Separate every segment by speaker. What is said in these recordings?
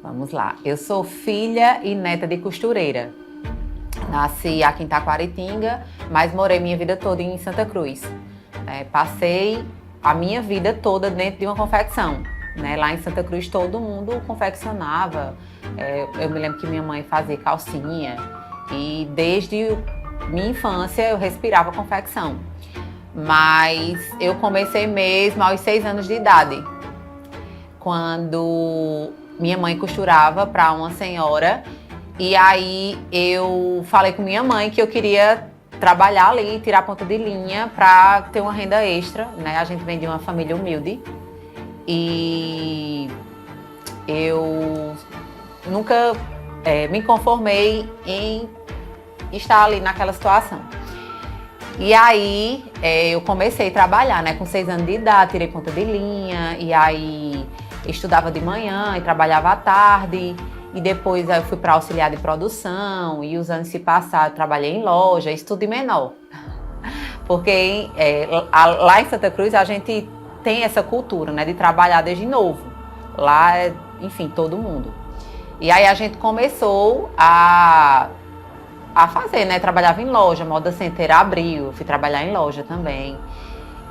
Speaker 1: Vamos lá. Eu sou filha e neta de costureira. Nasci aqui em Taquaritinga, mas morei minha vida toda em Santa Cruz. Passei a minha vida toda dentro de uma confecção. Lá em Santa Cruz todo mundo confeccionava. Eu me lembro que minha mãe fazia calcinha e desde minha infância eu respirava confecção. Mas eu comecei mesmo aos 6 anos de idade, quando minha mãe costurava para uma senhora. E aí eu falei com minha mãe que eu queria trabalhar ali, tirar ponta de linha para ter uma renda extra, né? A gente vem de uma família humilde e eu nunca me conformei em estar ali naquela situação. E aí eu comecei a trabalhar, né? Com 6 anos de idade, tirei ponta de linha e aí estudava de manhã e trabalhava à tarde. E depois eu fui para auxiliar de produção e os anos se passaram, eu trabalhei em loja, isso tudo de menor. Porque lá em Santa Cruz a gente tem essa cultura, né, de trabalhar desde novo. Lá, enfim, todo mundo. E aí a gente começou a fazer, né, trabalhava em loja, Moda Center abriu, fui trabalhar em loja também.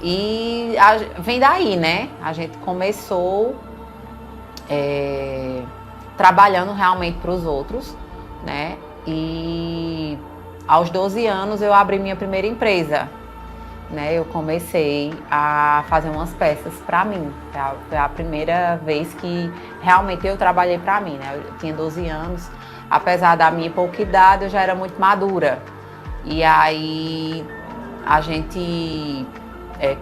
Speaker 1: E vem daí, né, a gente começou trabalhando realmente para os outros, né? E aos 12 anos eu abri minha primeira empresa, né? Eu comecei a fazer umas peças para mim. Foi a primeira vez que realmente eu trabalhei para mim, né? Eu tinha 12 anos, apesar da minha pouca idade, eu já era muito madura. E aí a gente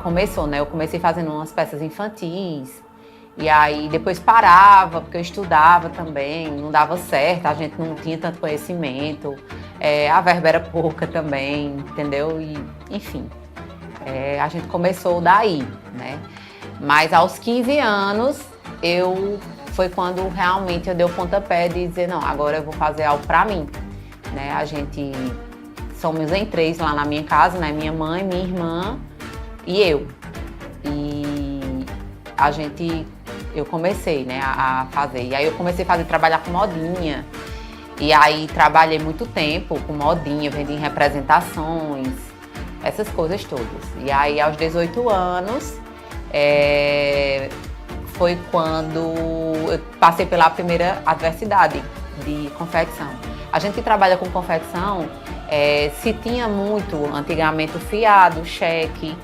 Speaker 1: começou, né? Eu comecei fazendo umas peças infantis. E aí depois parava, porque eu estudava também, não dava certo, a gente não tinha tanto conhecimento, a verba era pouca também, entendeu? E, enfim, a gente começou daí, né? Mas aos 15 anos, foi quando realmente eu dei o pontapé de dizer, não, agora eu vou fazer algo pra mim, né? Somos em 3 lá na minha casa, né? Minha mãe, minha irmã e eu. E eu comecei, né, a fazer. E aí eu comecei a trabalhar com modinha. E aí trabalhei muito tempo com modinha, vendi em representações, essas coisas todas. E aí aos 18 anos foi quando eu passei pela primeira adversidade de confecção. A gente que trabalha com confecção, se tinha muito antigamente o fiado, o cheque,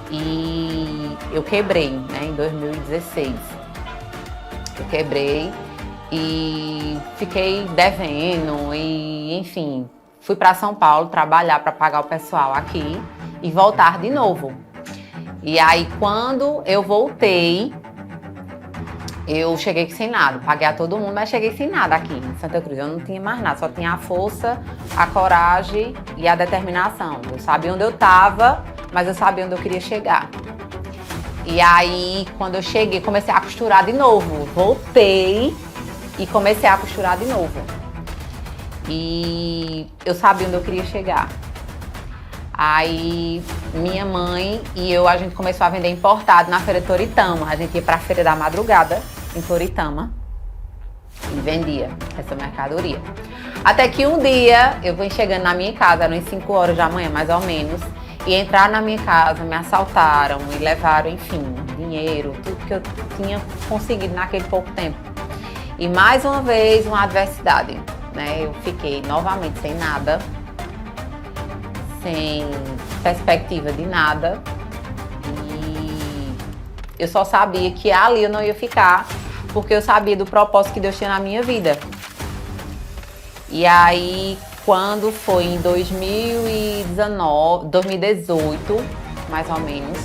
Speaker 1: e eu quebrei, né, em 2016. Eu quebrei e fiquei devendo e, enfim, fui para São Paulo trabalhar para pagar o pessoal aqui e voltar de novo. E aí, quando eu voltei, eu cheguei sem nada, paguei a todo mundo, mas cheguei sem nada aqui em Santa Cruz. Eu não tinha mais nada, só tinha a força, a coragem e a determinação. Eu sabia onde eu estava, mas eu sabia onde eu queria chegar. E aí, quando eu cheguei, comecei a costurar de novo. Voltei e comecei a costurar de novo. E eu sabia onde eu queria chegar. Aí, minha mãe e eu, a gente começou a vender importado na Feira de Toritama. A gente ia para a Feira da Madrugada, em Toritama, e vendia essa mercadoria. Até que um dia, eu vim chegando na minha casa, eram 5 horas da manhã, mais ou menos, e entraram na minha casa, me assaltaram e levaram, enfim, dinheiro, tudo que eu tinha conseguido naquele pouco tempo. E mais uma vez, uma adversidade, né? Eu fiquei novamente sem nada, sem perspectiva de nada. E eu só sabia que ali eu não ia ficar, porque eu sabia do propósito que Deus tinha na minha vida. E aí, quando foi em 2018, mais ou menos,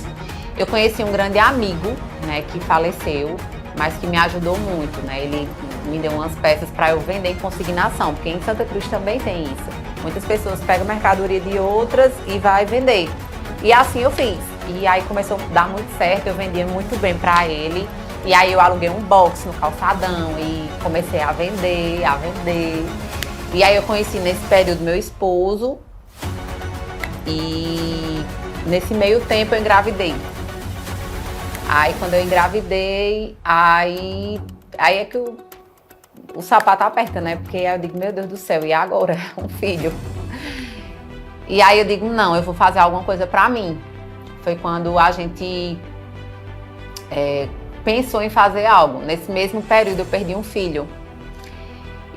Speaker 1: eu conheci um grande amigo, né, que faleceu, mas que me ajudou muito, né? Ele me deu umas peças para eu vender em consignação, porque em Santa Cruz também tem isso. Muitas pessoas pegam mercadoria de outras e vai vender. E assim eu fiz. E aí começou a dar muito certo, eu vendia muito bem para ele. E aí eu aluguei um box no calçadão e comecei a vender, a vender. E aí eu conheci nesse período meu esposo e nesse meio tempo eu engravidei. Aí quando eu engravidei, aí é que o sapato aperta, né? Porque aí eu digo, meu Deus do céu, e agora? Um filho. E aí eu digo, não, eu vou fazer alguma coisa pra mim. Foi quando a gente pensou em fazer algo. Nesse mesmo período eu perdi um filho.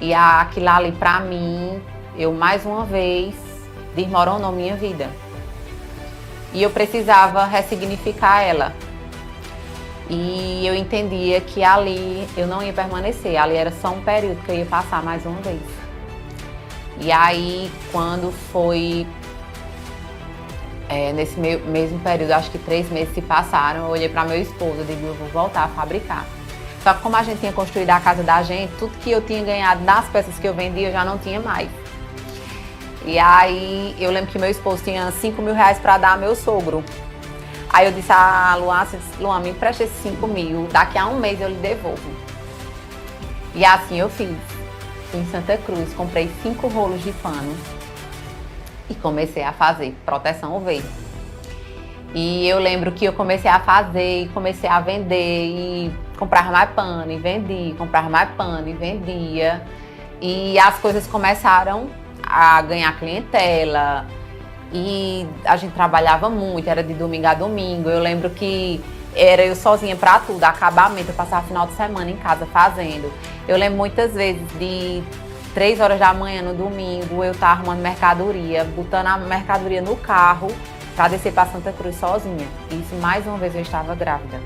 Speaker 1: E aquilo ali pra mim, eu mais uma vez desmoronou minha vida. E eu precisava ressignificar ela. E eu entendia que ali eu não ia permanecer, ali era só um período que eu ia passar mais uma vez. E aí, quando foi nesse mesmo período, acho que 3 meses se passaram, eu olhei para meu esposo e digo, eu vou voltar a fabricar. Só que como a gente tinha construído a casa da gente, tudo que eu tinha ganhado nas peças que eu vendia, eu já não tinha mais. E aí, eu lembro que meu esposo tinha 5 mil reais para dar ao meu sogro. Aí eu disse a Luan, Luan, me empresta esses 5 mil, daqui a um mês eu lhe devolvo. E assim eu fiz. Fui em Santa Cruz, comprei 5 rolos de pano e comecei a fazer proteção UV. E eu lembro que eu comecei a fazer e comecei a vender e comprava mais pano e vendia, comprava mais pano e vendia. E as coisas começaram a ganhar clientela. E a gente trabalhava muito, era de domingo a domingo. Eu lembro que era eu sozinha para tudo, acabamento, eu passava final de semana em casa fazendo. Eu lembro muitas vezes de 3 horas da manhã no domingo, eu estava arrumando mercadoria, botando a mercadoria no carro para descer para Santa Cruz sozinha. Isso mais uma vez eu estava grávida.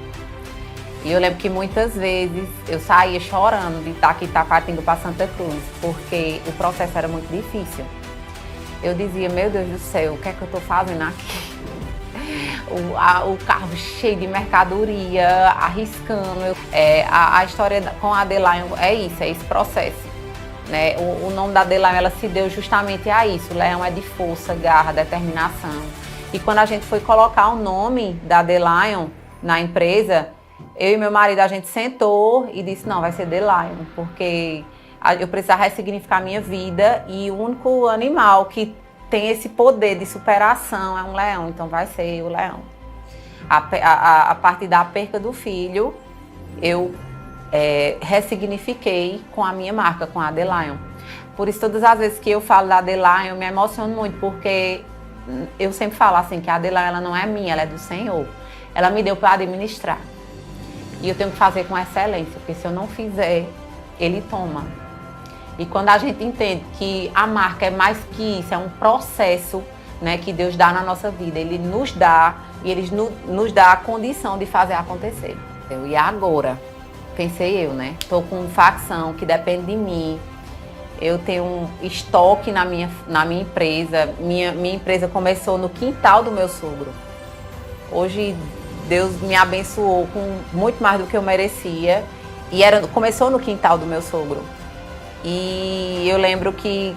Speaker 1: E eu lembro que muitas vezes eu saía chorando de estar aqui em Taquatinga para Santa Cruz, porque o processo era muito difícil. Eu dizia, meu Deus do céu, o que é que eu estou fazendo aqui? O carro cheio de mercadoria, arriscando. A história com a Adelion é isso, é esse processo. Né? O nome da Adelion, ela se deu justamente a isso. Leão é de força, garra, determinação. E quando a gente foi colocar o nome da Adelion na empresa, eu e meu marido, a gente sentou e disse, não, vai ser Adelion, porque eu precisava ressignificar a minha vida e o único animal que tem esse poder de superação é um leão, então vai ser o leão. A partir da perca do filho, eu ressignifiquei com a minha marca, com a Adelion. Por isso, todas as vezes que eu falo da Adelion, eu me emociono muito, porque eu sempre falo assim, que a Adelion ela não é minha, ela é do Senhor. Ela me deu para administrar. E eu tenho que fazer com excelência, porque se eu não fizer, Ele toma. E quando a gente entende que a marca é mais que isso, é um processo, né, que Deus dá na nossa vida, Ele nos dá e Ele nos dá a condição de fazer acontecer. E agora, pensei eu, né? Estou com facção que depende de mim. Eu tenho um estoque na minha empresa. Minha empresa começou no quintal do meu sogro. Hoje Deus me abençoou com muito mais do que eu merecia. E começou no quintal do meu sogro. E eu lembro que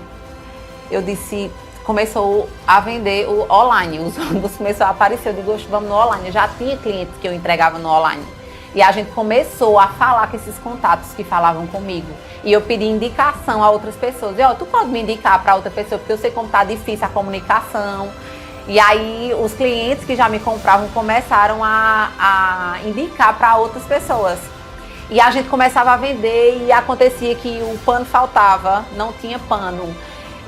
Speaker 1: eu disse, começou a vender o online, os ônibus começaram a aparecer, eu digo, vamos no online. Eu já tinha clientes que eu entregava no online. E a gente começou a falar com esses contatos que falavam comigo. E eu pedi indicação a outras pessoas. Tu pode me indicar para outra pessoa, porque eu sei como está difícil a comunicação. E aí os clientes que já me compravam começaram a indicar para outras pessoas. E a gente começava a vender e acontecia que o pano faltava, não tinha pano.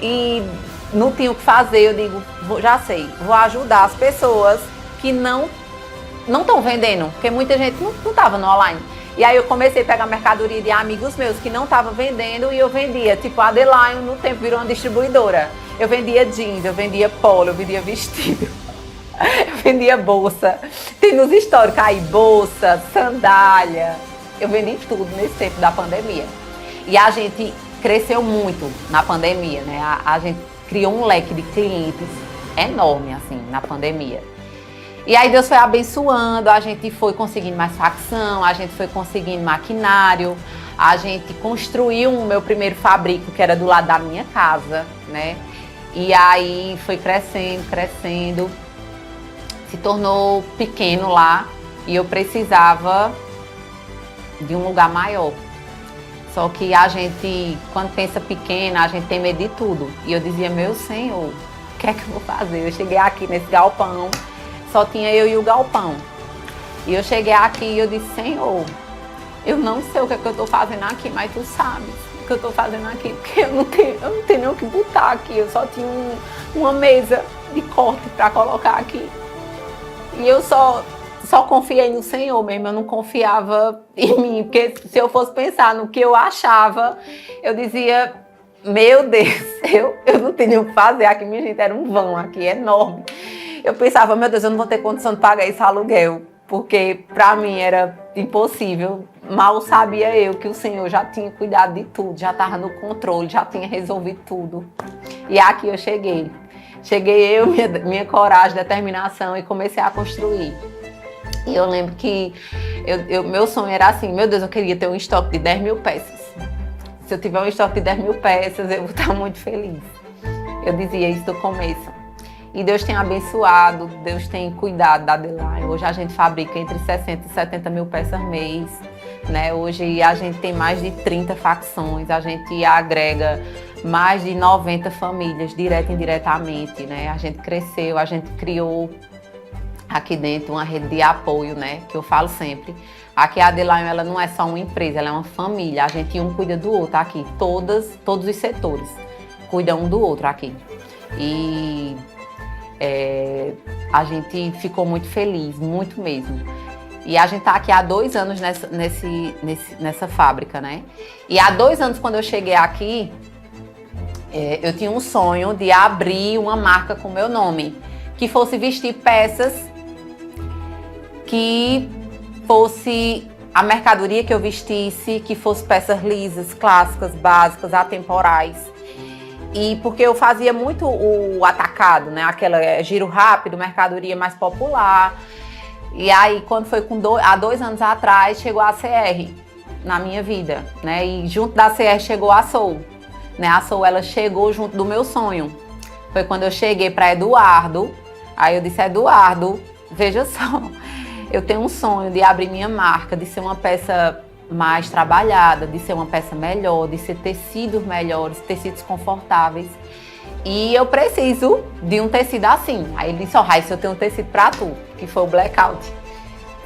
Speaker 1: E não tinha o que fazer, eu digo, já sei, vou ajudar as pessoas que não estão vendendo, porque muita gente não estava no online. E aí eu comecei a pegar mercadoria de amigos meus que não estavam vendendo e eu vendia, tipo a Adelion no tempo virou uma distribuidora. Eu vendia jeans, eu vendia polo, eu vendia vestido, eu vendia bolsa. Tem nos históricos aí, bolsa, sandália. Eu vendi tudo nesse tempo da pandemia. E a gente cresceu muito na pandemia, né? A gente criou um leque de clientes enorme, assim, na pandemia. E aí Deus foi abençoando, a gente foi conseguindo mais facção, a gente foi conseguindo maquinário, a gente construiu o meu primeiro fabrico, que era do lado da minha casa, né? E aí foi crescendo, se tornou pequeno lá e eu precisava de um lugar maior. Só que a gente, quando pensa pequena, a gente tem medo de tudo. E eu dizia, meu Senhor, o que é que eu vou fazer? Eu cheguei aqui nesse galpão, só tinha eu e o galpão. E eu cheguei aqui e eu disse, Senhor, eu não sei o que é que eu estou fazendo aqui, mas tu sabes o que eu estou fazendo aqui, porque eu não tenho nem o que botar aqui, eu só tinha uma mesa de corte para colocar aqui. E eu só confiei no Senhor mesmo, eu não confiava em mim, porque se eu fosse pensar no que eu achava, eu dizia, meu Deus, eu não tenho o que fazer aqui, minha gente, era um vão aqui enorme. Eu pensava, meu Deus, eu não vou ter condição de pagar esse aluguel, porque para mim era impossível. Mal sabia eu que o Senhor já tinha cuidado de tudo, já estava no controle, já tinha resolvido tudo. E aqui eu cheguei. Cheguei eu, minha coragem, determinação e comecei a construir. E eu lembro que meu sonho era assim, meu Deus, eu queria ter um estoque de 10 mil peças. Se eu tiver um estoque de 10 mil peças, eu vou estar muito feliz. Eu dizia isso do começo. E Deus tem abençoado, Deus tem cuidado da Adeline. Hoje a gente fabrica entre 60 e 70 mil peças mês, né? Hoje a gente tem mais de 30 facções, a gente agrega mais de 90 famílias, direto e indiretamente, né? A gente cresceu, a gente criou aqui dentro uma rede de apoio, né? Que eu falo sempre. Aqui a Adeline, ela não é só uma empresa, ela é uma família. A gente um cuida do outro aqui, todos os setores cuidam um do outro aqui. E a gente ficou muito feliz, muito mesmo. E a gente tá aqui há 2 anos nessa fábrica, né? E há 2 anos, quando eu cheguei aqui, eu tinha um sonho de abrir uma marca com meu nome, que fosse vestir peças, que fosse a mercadoria que eu vestisse, que fosse peças lisas, clássicas, básicas, atemporais. E porque eu fazia muito o atacado, né? Aquela giro rápido, mercadoria mais popular. E aí, quando foi há 2 anos atrás, chegou a CR na minha vida, né? E junto da CR chegou a Soul, né? A Soul, ela chegou junto do meu sonho. Foi quando eu cheguei para Eduardo. Aí eu disse, Eduardo, veja só, eu tenho um sonho de abrir minha marca, de ser uma peça mais trabalhada, de ser uma peça melhor, de ser tecidos melhores, tecidos confortáveis. E eu preciso de um tecido assim. Aí ele disse, Raíssa, eu tenho um tecido pra tu, que foi o blackout.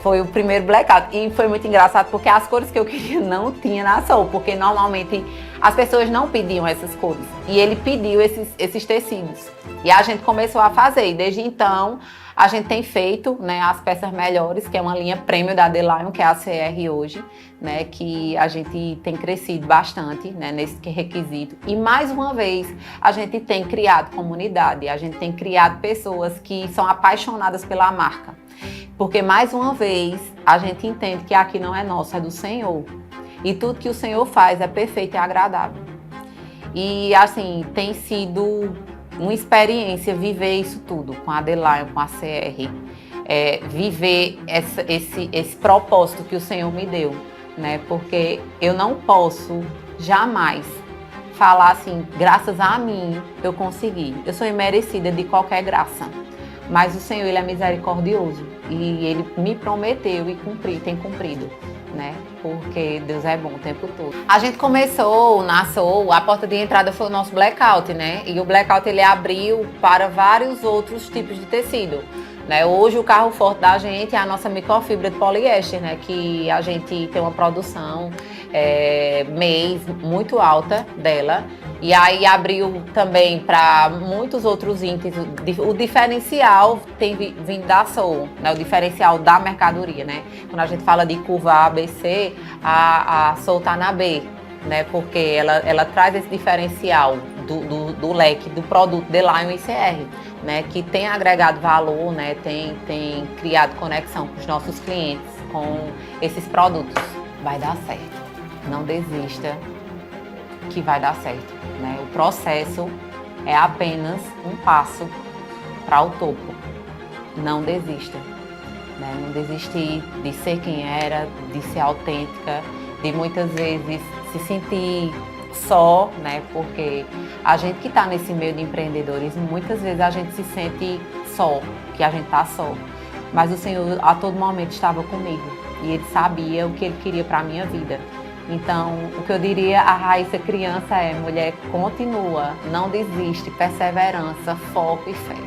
Speaker 1: Foi o primeiro blackout. E foi muito engraçado porque as cores que eu queria não tinha na Soul, porque normalmente as pessoas não pediam essas cores. E ele pediu esses tecidos. E a gente começou a fazer. E desde então, a gente tem feito, né, as peças melhores, que é uma linha premium da Adeline, que é a CR hoje, né, que a gente tem crescido bastante, né, nesse requisito. E mais uma vez, a gente tem criado comunidade, a gente tem criado pessoas que são apaixonadas pela marca. Porque mais uma vez, a gente entende que aqui não é nosso, é do Senhor. E tudo que o Senhor faz é perfeito e agradável. E assim, tem sido uma experiência viver isso tudo com a Adeline, com a CR, viver esse propósito que o Senhor me deu, né? Porque eu não posso jamais falar assim, graças a mim eu consegui. Eu sou imerecida de qualquer graça, mas o Senhor, Ele é misericordioso e Ele me prometeu e tem cumprido, né? Porque Deus é bom o tempo todo. A gente começou na Soul, a porta de entrada foi o nosso blackout, né? E o blackout ele abriu para vários outros tipos de tecido, né? Hoje o carro forte da gente é a nossa microfibra de poliéster, né? Que a gente tem uma produção mês muito alta dela. E aí abriu também para muitos outros itens. O diferencial tem vindo da Soul, né? O diferencial da mercadoria, né? Quando a gente fala de curva A, B, C, a Soul tá na B, né? Porque ela traz esse diferencial do leque do produto Adeline e CR, né? Que tem agregado valor, né? Tem criado conexão com os nossos clientes com esses produtos. Vai dar certo. Não desista, que vai dar certo, né? O processo é apenas um passo para o topo. Não desista, né? Não desistir de ser quem era, de ser autêntica, de muitas vezes se sentir só, né? Porque a gente que está nesse meio de empreendedorismo, muitas vezes a gente se sente só, que a gente está só. Mas o Senhor a todo momento estava comigo e Ele sabia o que Ele queria para a minha vida. Então, o que eu diria a Raíssa criança é, mulher, continua, não desiste, perseverança, foco e fé.